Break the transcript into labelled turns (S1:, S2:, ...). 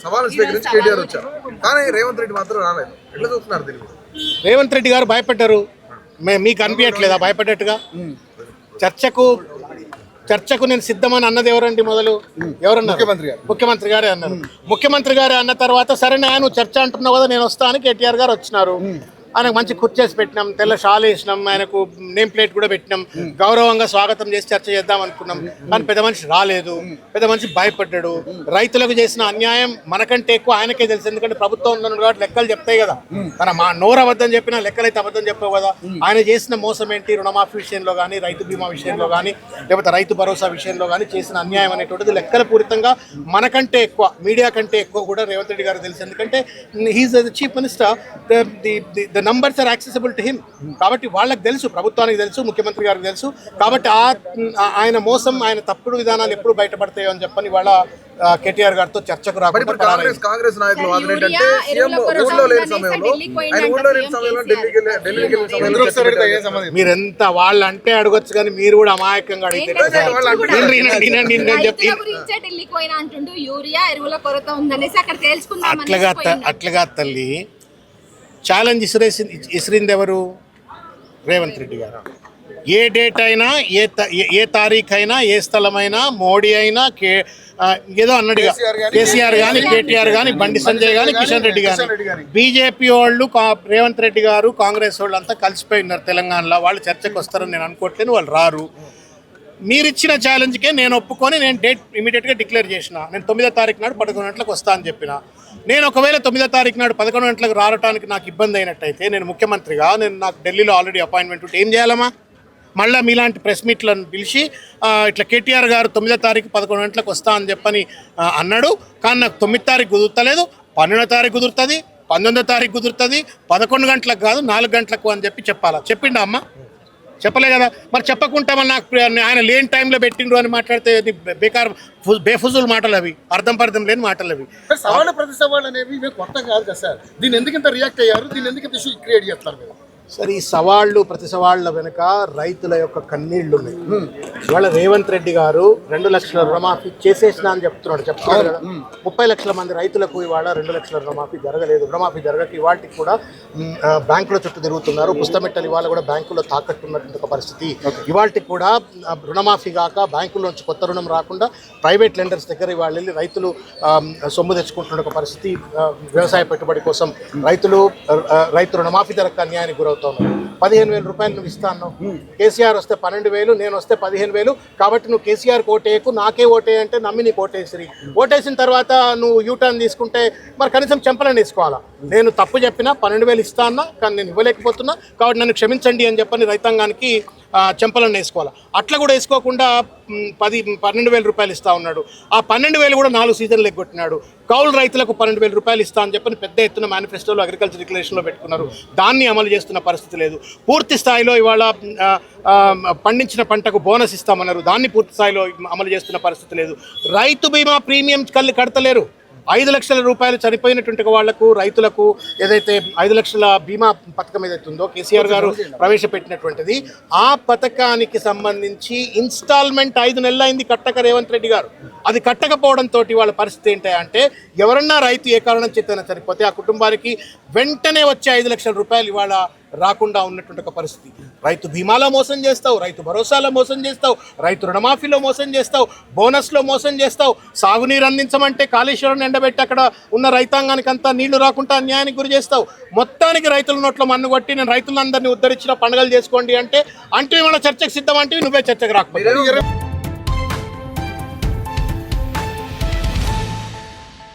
S1: సవాల్ స్వీకరించి కేటీఆర్ వచ్చారు, కానీ రేవంత్ రెడ్డి మాత్రం రాలేదు. ఎట్లా చూస్తున్నారు దీన్ని?
S2: రేవంత్ రెడ్డి గారు భయపడ్డారు, మీకు అనిపించట్లేదా భయపడ్డట్టుగా? చర్చకు నేను సిద్ధమని అన్నది ఎవరండి? మొదలు ఎవరన్నారు? ముఖ్యమంత్రి గారే అన్నారు. ముఖ్యమంత్రి గారే అన్న తర్వాత సరే నువ్వు చర్చ అంటున్నావు కదా, నేను వస్తా అని కేటీఆర్ గారు వచ్చినారు. ఆయనకు మంచి కుర్చేసి పెట్టినాం, తెల్ల షాల్ వేసినాం, ఆయనకు నేమ్ ప్లేట్ కూడా పెట్టినాం, గౌరవంగా స్వాగతం చేసి చర్చ చేద్దాం అనుకున్నాం. కానీ పెద్ద మనిషి రాలేదు, పెద్ద మనిషి భయపడ్డాడు. రైతులకు చేసిన అన్యాయం మనకంటే ఎక్కువ ఆయనకే తెలుసు, ఎందుకంటే ప్రభుత్వం ఉన్నాడు కాబట్టి లెక్కలు చెప్తాయి కదా. మన మా నోరు అబద్ధం చెప్పినా లెక్కలైతే అబద్ధం చెప్పావు కదా. ఆయన చేసిన మోసం ఏంటి? రుణమాఫీ విషయంలో కానీ, రైతు బీమా విషయంలో కానీ, లేకపోతే రైతు భరోసా విషయంలో కానీ చేసిన అన్యాయం అనేటువంటిది లెక్కల పూరితంగా మనకంటే ఎక్కువ, మీడియా కంటే ఎక్కువ కూడా రేవంత్ రెడ్డి గారు తెలుసు. ఎందుకంటే he is the chief minister, the numbers are accessible to him. కాబట్టి వాళ్ళకి తెలుసు, ప్రభుత్వానికి తెలుసు, ముఖ్యమంత్రి గారికి తెలుసు. కాబట్టి ఆయన మోసం, ఆయన తప్పుడు విధానాలు ఎప్పుడు బయటపడతాయో అని చెప్పని వాళ్ళ కేటీఆర్ గారితో చర్చకు రాకుండా
S1: కాంగ్రెస్ నాయకులు
S2: మీరెంత వాళ్ళంటే అడగొచ్చు, కానీ మీరు కూడా అమాయకంగా అడిగితే అట్లుగా తల్లి ఛాలెంజ్ ఇసిరింది ఎవరు? రేవంత్ రెడ్డి గారు. ఏ డేట్ అయినా, ఏ తారీఖు అయినా, ఏ స్థలమైనా, మోడీ అయినా, ఏదో అన్నట్టుగా కేసీఆర్ కానీ, కేటీఆర్ కానీ, బండి సంజయ్ కానీ, కిషన్ రెడ్డి కానీ, బీజేపీ వాళ్ళు, రేవంత్ రెడ్డి గారు, కాంగ్రెస్ వాళ్ళు అంతా కలిసిపోయి ఉన్నారు తెలంగాణలో. వాళ్ళు చర్చకు వస్తారని నేను అనుకోవట్లేను, వాళ్ళు రారు. మీరిచ్చిన ఛాలెంజ్కే నేను ఒప్పుకొని నేను డేట్ ఇమీడియట్గా డిక్లేర్ చేసిన. నేను 9వ తారీఖు నాడు 11 గంటలకు వస్తా అని చెప్పిన. నేను ఒకవేళ 9వ తారీఖు నాడు 11 గంటలకు రావడానికి నాకు ఇబ్బంది అయినట్టయితే, నేను ముఖ్యమంత్రిగా, నాకు ఢిల్లీలో ఆల్రెడీ అపాయింట్మెంట్ ఉంటే ఏం చేయాలమ్మా? మళ్ళీ మీలాంటి ప్రెస్ మీట్లను పిలిచి ఇట్లా కేటీఆర్ గారు 9వ తారీఖు 11 గంటలకు వస్తా అని చెప్పని అన్నాడు, కానీ నాకు 9వ తారీఖు కుదురుతలేదు, 12వ తారీఖు కుదురుతుంది, 19వ తారీఖు కుదురుతుంది, 11 గంటలకు కాదు 4 గంటలకు అని చెప్పి చెప్పాలా? చెప్పిండా అమ్మ? చెప్పలే కదా. మరి చెప్పకుండా నాకు ఆయన లేని టైంలో పెట్టిండ్రు అని మాట్లాడితే బేకార్, బేఫుజుల్ మాటలు అవి, అర్థం లేని మాటలు అవి.
S3: సవాళ్ళు ప్రతి సవాళ్ళు అనేవి కొత్త కాదు కదా సార్. దీన్ని ఎందుకు ఇంత రియాక్ట్ అయ్యారు? దీన్ని ఎందుకు ఇంత ఇష్యూ క్రియేట్ చేస్తారు మీరు?
S2: సరే, ఈ సవాళ్ళు, ప్రతి సవాళ్ళ వెనుక రైతుల యొక్క కన్నీళ్లు ఉన్నాయి. ఇవాళ రేవంత్ రెడ్డి గారు 2 లక్షల రుణమాఫీ చేసేసిన అని చెప్తున్నాడు కదా. 30 లక్షల మంది రైతులకు ఇవాళ 2 లక్షల రుణమాఫీ జరగలేదు. రుణమాఫీ జరగక ఇవాళకి కూడా బ్యాంకుల చుట్టూ తిరుగుతున్నారు. పుస్తమెట్టలు ఇవాళ కూడా బ్యాంకుల్లో తాకట్టున్నటువంటి ఒక పరిస్థితి. ఇవాళకి కూడా రుణమాఫీ కాక బ్యాంకుల్లోంచి కొత్త రుణం రాకుండా ప్రైవేట్ లెండర్స్ దగ్గర ఇవాళ వెళ్ళి రైతులు సొమ్ము తెచ్చుకుంటున్న ఒక పరిస్థితి. వ్యవసాయ పెట్టుబడి కోసం రైతు రుణమాఫీ జరగక అన్యాయానికి గురవుతారు. 15,000 రూపాయలు నువ్వు ఇస్తా అన్నావు. కేసీఆర్ వస్తే 12,000, నేను వస్తే 15,000. కాబట్టి నువ్వు కేసీఆర్ ఓటేయకు, నాకే ఓటేయ అంటే నమ్మి నీకు ఓటేసిన తర్వాత నువ్వు యూటర్న్ తీసుకుంటే మరి కనీసం చెంపలని వేసుకోవాలా? నేను తప్పు చెప్పినా 12,000 ఇస్తా అన్నా, కానీ నేను ఇవ్వలేకపోతున్నా, కాబట్టి నన్ను క్షమించండి అని చెప్పని రైతాంగానికి చెంపలను వేసుకోవాలి. అట్లా కూడా వేసుకోకుండా 12,000 రూపాయలు ఇస్తా ఉన్నాడు. ఆ 12,000 కూడా 4 సీజన్లు ఎగ్గొట్టినాడు. కౌలు రైతులకు 12,000 రూపాయలు ఇస్తా అని చెప్పని పెద్ద ఎత్తున మేనిఫెస్టోలో, అగ్రికల్చర్ డిక్లరేషన్లో పెట్టుకున్నారు. దాన్ని అమలు చేస్తున్న పరిస్థితి లేదు. పూర్తి స్థాయిలో ఇవాళ పండించిన పంటకు బోనస్ ఇస్తామన్నారు, దాన్ని పూర్తి స్థాయిలో అమలు చేస్తున్న పరిస్థితి లేదు. రైతు బీమా ప్రీమియం కడతలేరు. 5 లక్షల రూపాయలు చనిపోయినటువంటి వాళ్లకు, రైతులకు ఏదైతే 5 లక్షల బీమా పథకం ఏదైతే ఉందో కేసీఆర్ గారు ప్రవేశపెట్టినటువంటిది, ఆ పథకానికి సంబంధించి ఇన్స్టాల్మెంట్ 5 నెలలు అయింది కట్టక రేవంత్ రెడ్డి గారు. అది కట్టకపోవడంతో వాళ్ళ పరిస్థితి ఏంటంటే, ఎవరన్నా రైతు ఏ కారణం చేతైనా చనిపోతే ఆ కుటుంబానికి వెంటనే వచ్చే 5 లక్షల రూపాయలు ఇవాళ రాకుండా ఉన్నటువంటి ఒక పరిస్థితి. రైతు బీమాలో మోసం చేస్తావు, రైతు భరోసాలో మోసం చేస్తావు, రైతు రుణమాఫీలో మోసం చేస్తావు, బోనస్లో మోసం చేస్తావు. సాగునీరు అందించమంటే కాళేశ్వరం ఎండబెట్టి అక్కడ ఉన్న రైతాంగానికి అంతా నీళ్లు రాకుండా అన్యాయానికి గురి చేస్తావు. మొత్తానికి రైతుల నోట్లో మన్ను కొట్టి నేను రైతులందరినీ ఉద్ధరించిన పండుగలు చేసుకోండి అంటే ఇవాళ చర్చకు సిద్ధం అంటే నువ్వే చర్చకు రాకపోతే